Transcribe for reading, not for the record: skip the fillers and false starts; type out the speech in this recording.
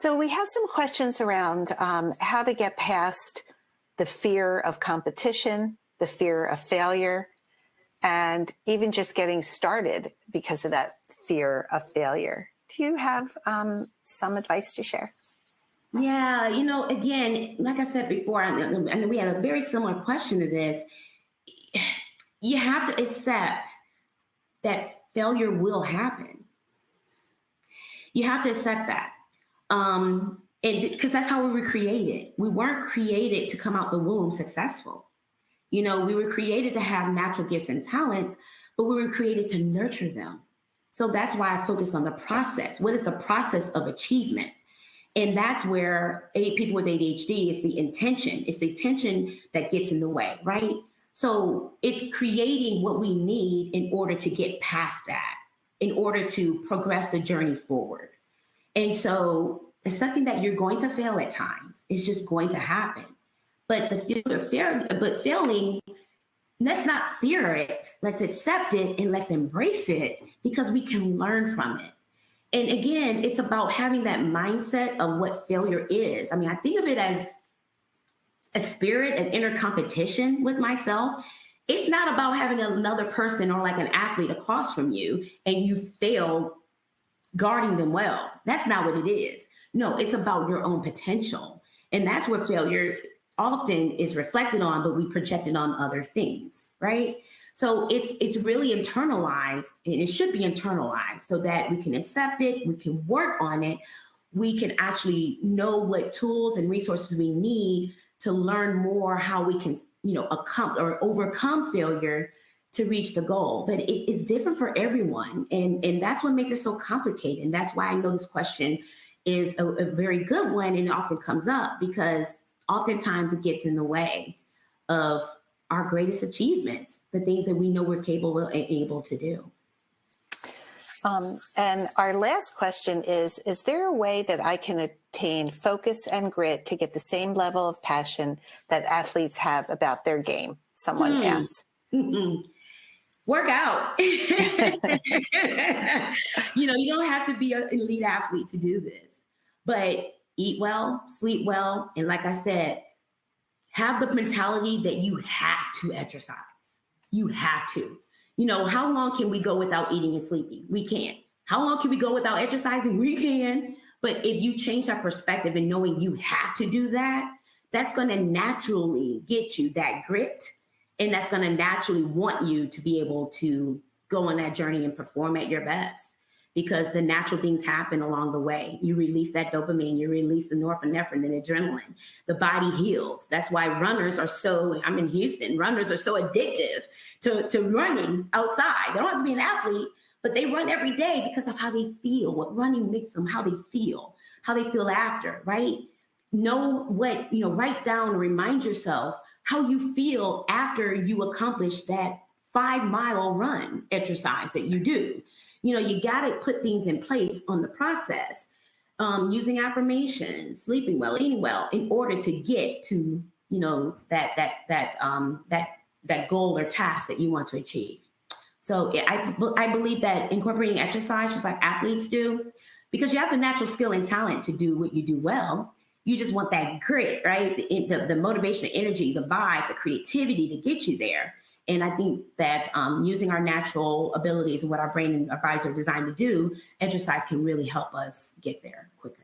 So we have some questions around how to get past the fear of competition, the fear of failure, and even just getting started because of that fear of failure. Do you have some advice to share? Yeah, again, like I said before, and we had a very similar question to this. You have to accept that failure will happen. You have to accept that. And because that's how we were created. We weren't created to come out the womb successful. We were created to have natural gifts and talents, but we were created to nurture them. So that's why I focused on the process. What is the process of achievement? And that's where people with ADHD is the intention. It's the intention that gets in the way, right? So it's creating what we need in order to get past that, in order to progress the journey forward. And so it's something that you're going to fail at times. It's just going to happen. But failing, let's not fear it. Let's accept it and let's embrace it because we can learn from it. And again, it's about having that mindset of what failure is. I mean, I think of it as a spirit of inner competition with myself. It's not about having another person or like an athlete across from you and you fail guarding them well. That's not what it is. No, it's about your own potential. And that's where failure often is reflected on, but we project it on other things, right? So it's really internalized, and it should be internalized so that we can accept it, we can work on it, we can actually know what tools and resources we need to learn more how we can, overcome failure to reach the goal. But it's different for everyone, and that's what makes it so complicated. And that's why I know this question is a very good one, and it often comes up because oftentimes it gets in the way of our greatest achievements, the things that we know we're capable and able to do. And our last question is there a way that I can attain focus and grit to get the same level of passion that athletes have about their game? Someone asks. Work out. You don't have to be an elite athlete to do this, but eat well, sleep well, and like I said, have the mentality that you have to exercise. You have to. How long can we go without eating and sleeping? We can't. How long can we go without exercising? We can. But if you change that perspective and knowing you have to do that, that's going to naturally get you that grit. And that's going to naturally want you to be able to go on that journey and perform at your best. Because the natural things happen along the way. You release that dopamine, you release the norepinephrine and adrenaline. The body heals. That's why runners are I'm in Houston, runners are so addictive to running outside. They don't have to be an athlete, but they run every day because of how they feel, what running makes them, how they feel after, right? Write down and remind yourself how you feel after you accomplish that 5-mile run exercise that you do. You got to put things in place on the process, using affirmations, sleeping well, eating well, in order to get to, that goal or task that you want to achieve. So I believe that incorporating exercise, just like athletes do, because you have the natural skill and talent to do what you do well. You just want that grit, right? The motivation, the energy, the vibe, the creativity to get you there. And I think that using our natural abilities and what our brain and our bodies are designed to do, exercise can really help us get there quicker.